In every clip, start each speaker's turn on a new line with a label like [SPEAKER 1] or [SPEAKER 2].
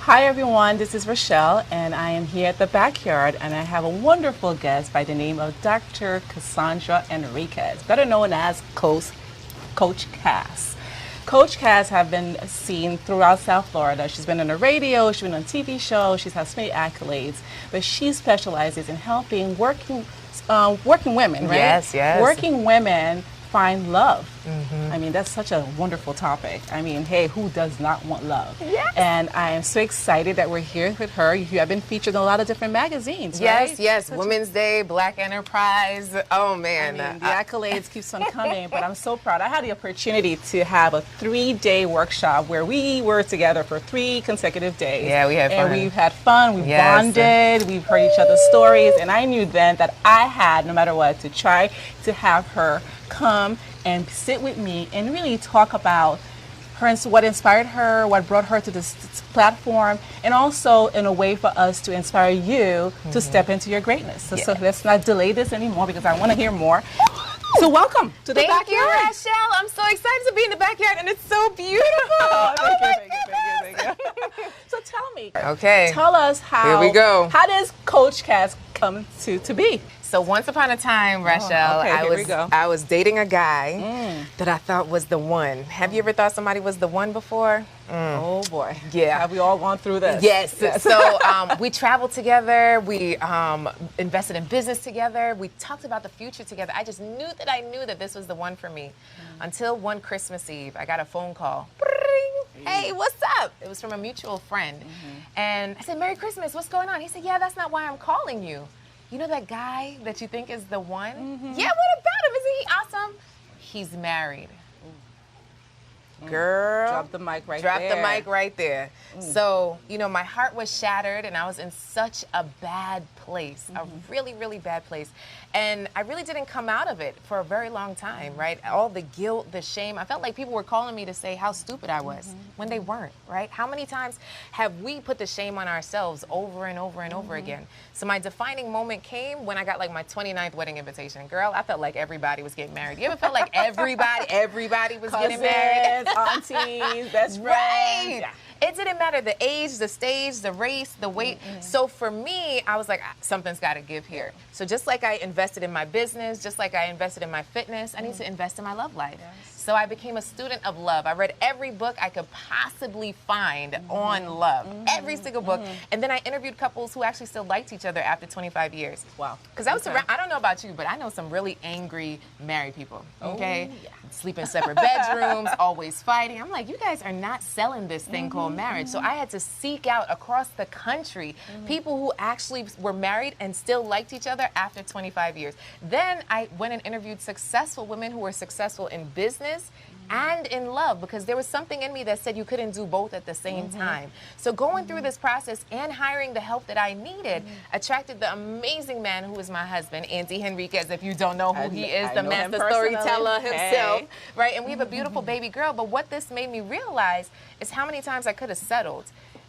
[SPEAKER 1] Hi everyone, this is Rachelle and I am here at the backyard and I have a wonderful guest by the name of Dr. Casandra Henriquez, better known as Coach Cass. Coach Cass have been seen throughout South Florida. She's been on the radio, she's been on TV shows, she's had so many accolades, but she specializes in helping working women, right?
[SPEAKER 2] Yes.
[SPEAKER 1] Working women find love. I mean, that's such a wonderful topic. I mean, hey, who does not want love?
[SPEAKER 2] Yes.
[SPEAKER 1] And I am so excited that we're here with her. You have been featured in a lot of different magazines, right?
[SPEAKER 2] Yes. Women's Day, Black Enterprise. Oh, man.
[SPEAKER 1] I mean, the accolades keeps on coming, but I'm so proud. I had the opportunity to have a 3-day workshop where we were together for 3 consecutive days.
[SPEAKER 2] Yeah, we had fun.
[SPEAKER 1] And we've had fun, we've bonded, we've heard each other's stories, and I knew then that I had, no matter what, to try to have her come and sit with me and really talk about her, what inspired her, what brought her to this platform, and also in a way for us to inspire you to step into your greatness. So let's not delay this anymore because I want to hear more. So welcome to the backyard.
[SPEAKER 2] Thank you, Rachelle. I'm so excited to be in the backyard, and it's so beautiful.
[SPEAKER 1] Thank you. So tell me.
[SPEAKER 2] Okay.
[SPEAKER 1] Tell us how.
[SPEAKER 2] Here we go.
[SPEAKER 1] How does Coach Cass come to be?
[SPEAKER 2] So once upon a time, Rachelle, I was dating a guy that I thought was the one. Have you ever thought somebody was the one before?
[SPEAKER 1] Oh boy.
[SPEAKER 2] Yeah.
[SPEAKER 1] Have we all gone through this?
[SPEAKER 2] Yes. So we traveled together. We invested in business together. We talked about the future together. I just knew that this was the one for me. Until one Christmas Eve, I got a phone call. Hey, what's up? It was from a mutual friend. And I said, Merry Christmas, what's going on? He said, yeah, that's not why I'm calling you. You know that guy that you think is the one? Yeah, what about him? Isn't he awesome? He's married. Girl.
[SPEAKER 1] Drop the mic right there.
[SPEAKER 2] Drop the mic right there. So, you know, my heart was shattered and I was in such a bad place, a really, really bad place. And I really didn't come out of it for a very long time, right? All the guilt, the shame. I felt like people were calling me to say how stupid I was when they weren't, right? How many times have we put the shame on ourselves over and over and over again? So my defining moment came when I got like my 29th wedding invitation. Girl, I felt like everybody was getting married. You ever felt like everybody was getting married?
[SPEAKER 1] Aunties, best friends.
[SPEAKER 2] Right. Yeah. It didn't matter the age, the stage, the race, the weight. So for me, I was like, something's got to give here. So just like I invested in my business, just like I invested in my fitness, I need to invest in my love life. So I became a student of love. I read every book I could possibly find on love, every single book. And then I interviewed couples who actually still liked each other after 25 years.
[SPEAKER 1] Wow.
[SPEAKER 2] Because I was around, I don't know about you, but I know some really angry married people, okay? Sleep in separate bedrooms, always fighting. I'm like, you guys are not selling this thing called marriage. So I had to seek out across the country people who actually were married and still liked each other after 25 years. Then I went and interviewed successful women who were successful in business and in love, because there was something in me that said you couldn't do both at the same time. So going through this process and hiring the help that I needed attracted the amazing man who is my husband, Andy Henriquez. If you don't know who he is, the master storyteller himself, right? And we have a beautiful baby girl. But what this made me realize is how many times I could have settled.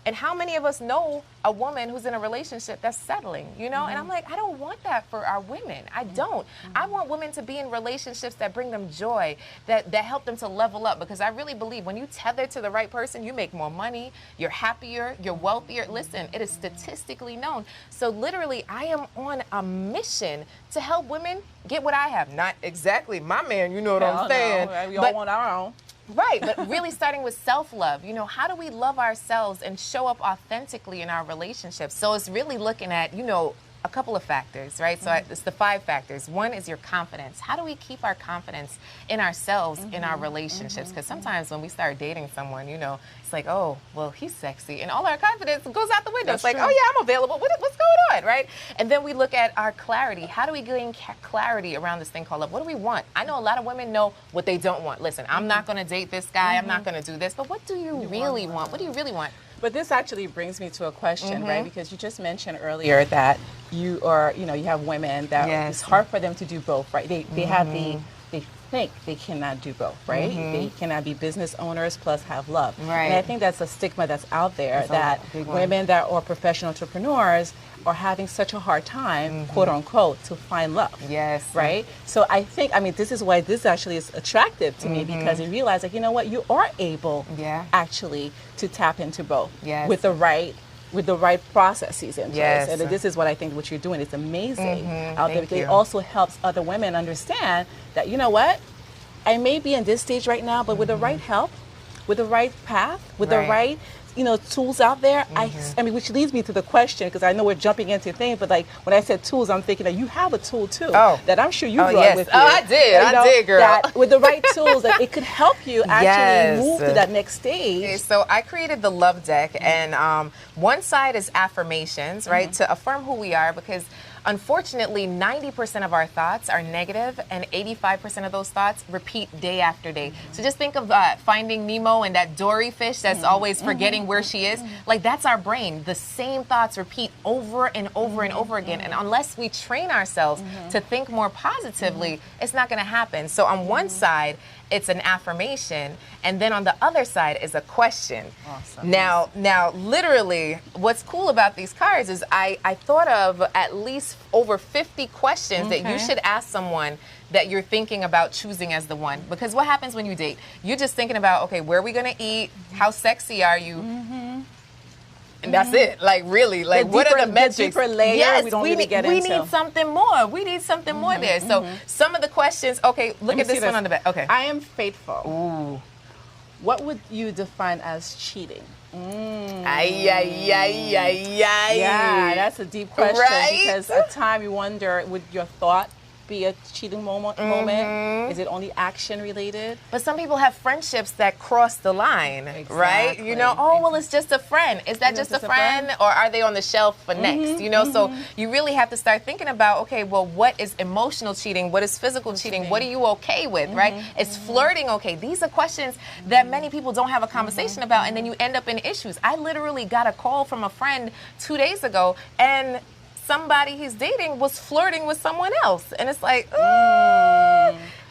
[SPEAKER 2] And how many of us know a woman who's in a relationship that's settling, you know? And I'm like, I don't want that for our women. I don't. I want women to be in relationships that bring them joy, that help them to level up. Because I really believe when you tether to the right person, you make more money, you're happier, you're wealthier. Listen, it is statistically known. So literally, I am on a mission to help women get what I have. Not exactly my man, you know what I'm saying?
[SPEAKER 1] No. We all want our own.
[SPEAKER 2] Right, but really starting with self-love. You know, how do we love ourselves and show up authentically in our relationships? So it's really looking at, you know, a couple of factors, right? So it's the 5 factors. One is your confidence. How do we keep our confidence in ourselves, in our relationships? Because sometimes when we start dating someone, you know, it's like, oh, well, he's sexy. And all our confidence goes out the window. It's like, oh, yeah, I'm available. What's going on, right? And then we look at our clarity. How do we gain clarity around this thing called love? What do we want? I know a lot of women know what they don't want. Listen, I'm not going to date this guy. I'm not going to do this. But what do you really want? What do you really want?
[SPEAKER 1] But this actually brings me to a question, right? Because you just mentioned earlier that you are, you know, you have women that it's hard for them to do both, right? They have they think they cannot do both, right? They cannot be business owners plus have love.
[SPEAKER 2] Right.
[SPEAKER 1] And I think that's a stigma that's out there,
[SPEAKER 2] That's
[SPEAKER 1] that
[SPEAKER 2] a big one.
[SPEAKER 1] women that are professional entrepreneurs are having such a hard time, quote unquote, to find love.
[SPEAKER 2] Yes.
[SPEAKER 1] Right? So I think, I mean, this is why this actually is attractive to me, because you realize, like, you know what, you are able actually to tap into both with the right processes in place.
[SPEAKER 2] Yes.
[SPEAKER 1] And this is what I think what you're doing is amazing out there,
[SPEAKER 2] Thank
[SPEAKER 1] because
[SPEAKER 2] you.
[SPEAKER 1] it also helps other women understand that, you know what, I may be in this stage right now, but with the right help, with the right path, with the right, you know, tools out there, I mean, which leads me to the question, because I know we're jumping into things, but like when I said tools, I'm thinking that you have a tool too that I'm sure you brought with you.
[SPEAKER 2] Oh, I did.
[SPEAKER 1] You
[SPEAKER 2] I
[SPEAKER 1] know,
[SPEAKER 2] did, girl.
[SPEAKER 1] That with the right tools, that it could help you actually move to that next stage.
[SPEAKER 2] Okay, so I created the Love Deck, and one side is affirmations, right, to affirm who we are, because unfortunately, 90% of our thoughts are negative, and 85% of those thoughts repeat day after day. So just think of Finding Nemo and that Dory fish that's always forgetting where she is. Like, that's our brain. The same thoughts repeat over and over and over again. And unless we train ourselves to think more positively, it's not going to happen. So on one side, it's an affirmation, and then on the other side is a question.
[SPEAKER 1] Awesome.
[SPEAKER 2] Now, literally, what's cool about these cards is I thought of at least over 50 questions that you should ask someone that you're thinking about choosing as the one. Because what happens when you date? You're just thinking about, okay, where are we gonna eat? How sexy are you? And that's it. Like, really, like, what are the metrics?
[SPEAKER 1] The deeper layer,
[SPEAKER 2] yes,
[SPEAKER 1] we don't really get into.
[SPEAKER 2] We need something more. We need something more there. So some of the questions, okay, look at this one on the back. Okay.
[SPEAKER 1] I am faithful.
[SPEAKER 2] Ooh.
[SPEAKER 1] What would you define as cheating?
[SPEAKER 2] Ay, ay, ay, ay, ay.
[SPEAKER 1] Yeah, that's a deep question,
[SPEAKER 2] Right?
[SPEAKER 1] because at times you wonder, would your thought be a cheating moment? Is it only action related?
[SPEAKER 2] But some people have friendships that cross the line, right? You know, oh, well, it's just a friend. Is that just a friend? Or are they on the shelf for next? You know, so you really have to start thinking about, okay, well, what is emotional cheating? What is physical cheating? What are you okay with, right? Is flirting okay? These are questions that many people don't have a conversation about, and then you end up in issues. I literally got a call from a friend 2 days ago, and somebody he's dating was flirting with someone else. And it's like,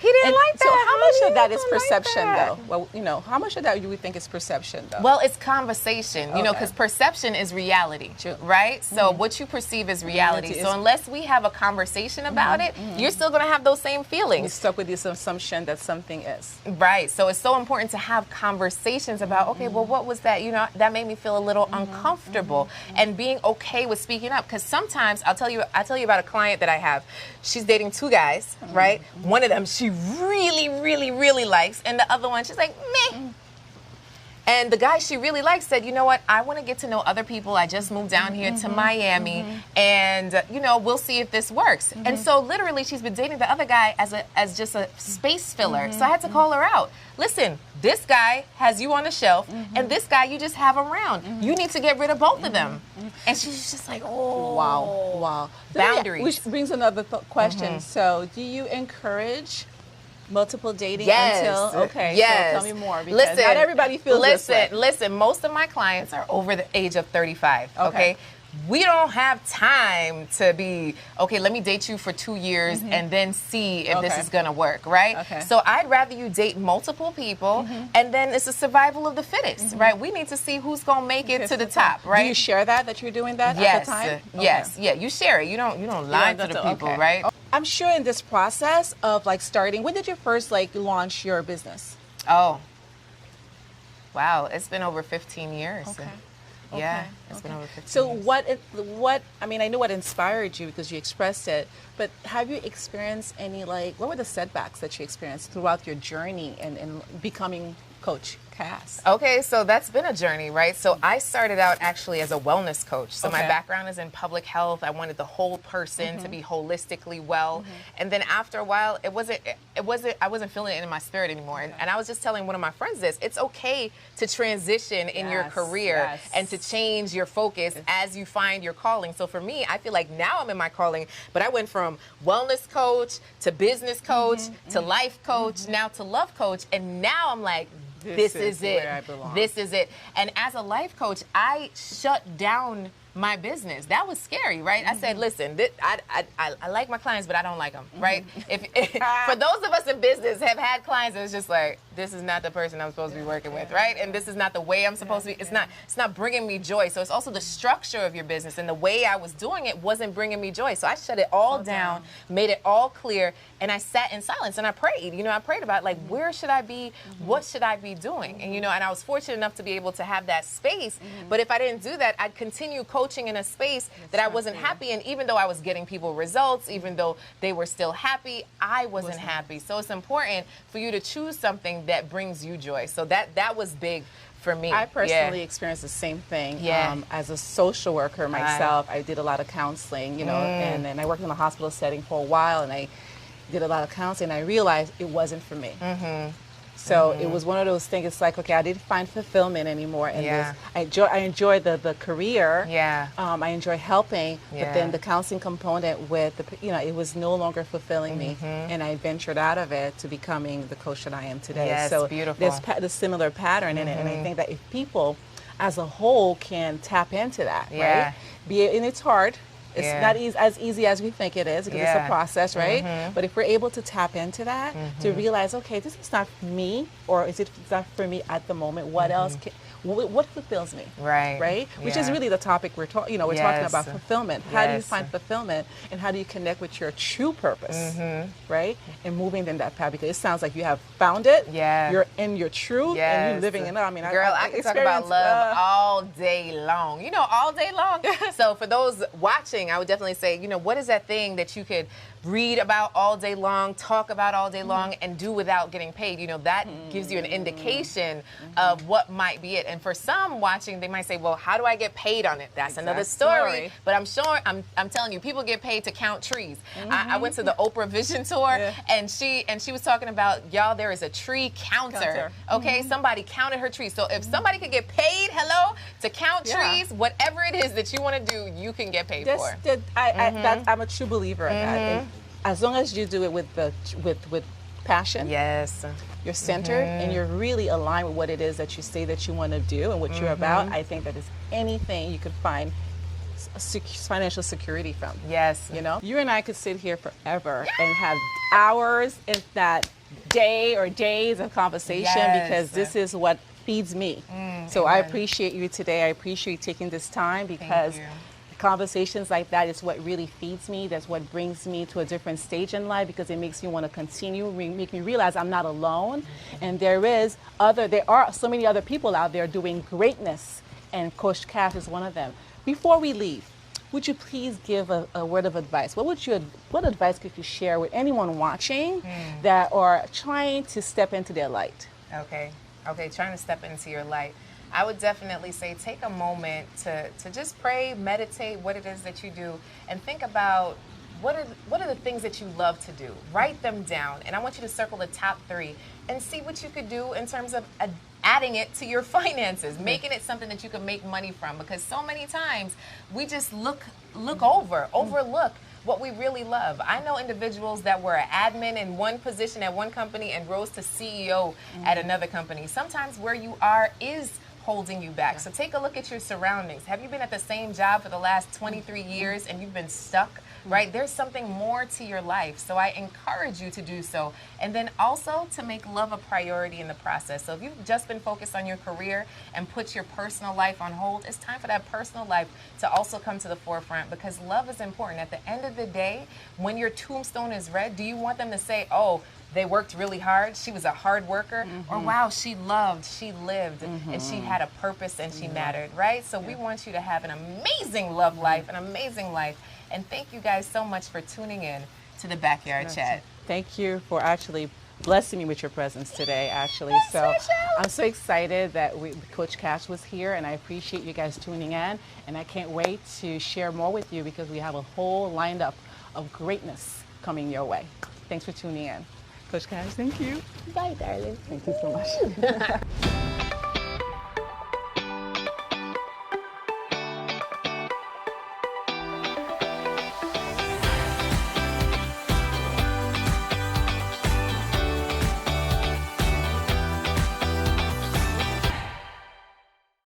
[SPEAKER 2] he didn't like that.
[SPEAKER 1] So how much of that is
[SPEAKER 2] He don't like
[SPEAKER 1] perception,
[SPEAKER 2] that.
[SPEAKER 1] though? Well, you know, how much of that you would think is perception, though?
[SPEAKER 2] Well, it's conversation, you know, because perception is reality, right? So what you perceive is reality. So unless we have a conversation about it, you're still going to have those same
[SPEAKER 1] you're
[SPEAKER 2] feelings.
[SPEAKER 1] stuck with this assumption that something is.
[SPEAKER 2] Right. So it's so important to have conversations about, okay, well, what was that? You know, that made me feel a little uncomfortable, and being okay with speaking up. Because sometimes I'll tell you about a client that I have. She's dating 2 guys, right? One of them she really, really, really likes, and the other one she's like, meh. And the guy she really likes said, you know what, I want to get to know other people. I just moved down here to Miami, and, you know, we'll see if this works. And so literally she's been dating the other guy as just a space filler. So I had to call her out. Listen, this guy has you on the shelf, and this guy you just have around. You need to get rid of both of them. And she's just like, oh.
[SPEAKER 1] Wow.
[SPEAKER 2] Boundaries.
[SPEAKER 1] Which brings another question. So do you encourage multiple dating
[SPEAKER 2] Yes.
[SPEAKER 1] until, okay,
[SPEAKER 2] Yes.
[SPEAKER 1] so tell me more, because not everybody feels this way.
[SPEAKER 2] Listen, most of my clients are over the age of 35, okay? We don't have time to be, okay, let me date you for 2 years and then see if this is gonna work, right?
[SPEAKER 1] Okay.
[SPEAKER 2] So I'd rather you date multiple people, and then it's a survival of the fittest, right? We need to see who's gonna make it to the top, right?
[SPEAKER 1] Do you share that you're doing that
[SPEAKER 2] Yes,
[SPEAKER 1] at the time?
[SPEAKER 2] yes, yeah, you share it. You don't lie to the people, right?
[SPEAKER 1] I'm sure in this process of like starting, when did you first like launch your business?
[SPEAKER 2] Oh, wow, it's been over 15 years.
[SPEAKER 1] Okay.
[SPEAKER 2] Yeah, it's been over 15
[SPEAKER 1] So
[SPEAKER 2] years.
[SPEAKER 1] what, I mean, I know what inspired you because you expressed it, but have you experienced any, like, what were the setbacks that you experienced throughout your journey in becoming Coach Cass?
[SPEAKER 2] Okay, so that's been a journey, right? So I started out actually as a wellness coach. So my background is in public health. I wanted the whole person to be holistically well. And then after a while, I wasn't feeling it in my spirit anymore. And I was just telling one of my friends this, it's okay to transition in your career and to change your focus as you find your calling. So for me, I feel like now I'm in my calling, but I went from wellness coach to business coach to life coach, now to love coach. And now I'm like, this is it.
[SPEAKER 1] where I belong.
[SPEAKER 2] This is it. And as a life coach, I shut down my business. That was scary, right? I said, listen, I like my clients, but I don't like them, right? If for those of us in business have had clients, it's just like, this is not the person I'm supposed to be working with, right? And this is not the way I'm supposed to be. It's not bringing me joy. So it's also the structure of your business, and the way I was doing it wasn't bringing me joy. So I shut it all down, made it all clear, and I sat in silence and I prayed. I prayed about, like, where should I be? What should I be doing? And and I was fortunate enough to be able to have that space. But if I didn't do that, I'd continue coaching in a space that I wasn't happy in. Even though I was getting people results, even though they were still happy, I wasn't happy. So it's important for you to choose something that brings you joy. So that was big for me.
[SPEAKER 1] I personally experienced the same thing. As a social worker myself, I did a lot of counseling, and then I worked in a hospital setting for a while, and I did a lot of counseling, and I realized it wasn't for me. So it was one of those things. It's like, okay, I didn't find fulfillment anymore in this. I enjoy the career. I enjoy helping, but then the counseling component with it was no longer fulfilling me, and I ventured out of it to becoming the coach that I am today.
[SPEAKER 2] Yes,
[SPEAKER 1] so
[SPEAKER 2] beautiful.
[SPEAKER 1] there's the similar pattern in it, and I think that if people, as a whole, can tap into that, right? And it's hard. It's not as easy as we think it is, because it's a process, right? But if we're able to tap into that, to realize, okay, this is not me, or is it not for me at the moment? What else? What fulfills me? Right. Which is really the topic we're talking. We're talking about fulfillment. How do you find fulfillment, and how do you connect with your true purpose? Right. And moving in that path, because it sounds like you have found it. You're in your truth, and you're living in it. I mean,
[SPEAKER 2] girl, I can talk about love all day long. All day long. So for those watching, I would definitely say, what is that thing that you could read about all day long, talk about all day long, and do without getting paid? That gives you an indication of what might be it. And for some watching, they might say, well, how do I get paid on it? That's another story. But I'm telling you, people get paid to count trees. I went to the Oprah Vision Tour, and she was talking about, y'all, there is a tree counter. Okay, somebody counted her trees. So if somebody could get paid, to count trees, whatever it is that you want to do, you can get paid for.
[SPEAKER 1] I'm a true believer in that. And as long as you do it with passion, you're centered, and you're really aligned with what it is that you say that you want to do and what you're about, I think that is anything you could find financial security from. You and I could sit here forever and have hours, if not day or days of conversation, because this is what feeds me. So I appreciate you today. I appreciate you taking this time, because conversations like that is what really feeds me. That's what brings me to a different stage in life, because it makes me want to continue, make me realize I'm not alone, and there are so many other people out there doing greatness, and Coach Cash is one of them. Before we leave, would you please give a word of advice? What advice could you share with anyone watching that are trying to step into their light?
[SPEAKER 2] Okay, trying to step into your light. I would definitely say take a moment to just pray, meditate what it is that you do, and think about what are the things that you love to do. Write them down, and I want you to circle the top 3 and see what you could do in terms of adding it to your finances, making it something that you can make money from, because so many times we just overlook what we really love. I know individuals that were an admin in one position at one company and rose to CEO at another company. Sometimes where you are is holding you back. So take a look at your surroundings. Have you been at the same job for the last 23 years and you've been stuck? Right? There's something more to your life. So I encourage you to do so. And then also to make love a priority in the process. So if you've just been focused on your career and put your personal life on hold, it's time for that personal life to also come to the forefront, because love is important. At the end of the day, when your tombstone is read, do you want them to say, oh, they worked really hard, she was a hard worker, or wow, she loved, she lived, and she had a purpose and she mattered, right? So we want you to have an amazing love life, an amazing life. And thank you guys so much for tuning in to the Backyard Chat.
[SPEAKER 1] Thank you for actually blessing me with your presence today, actually.
[SPEAKER 2] Yes,
[SPEAKER 1] so
[SPEAKER 2] Rachelle.
[SPEAKER 1] I'm so excited that Coach Cash was here, and I appreciate you guys tuning in. And I can't wait to share more with you, because we have a whole lineup of greatness coming your way. Thanks for tuning in. Coach Cash, thank you.
[SPEAKER 2] Bye, darling.
[SPEAKER 1] Thank you so much.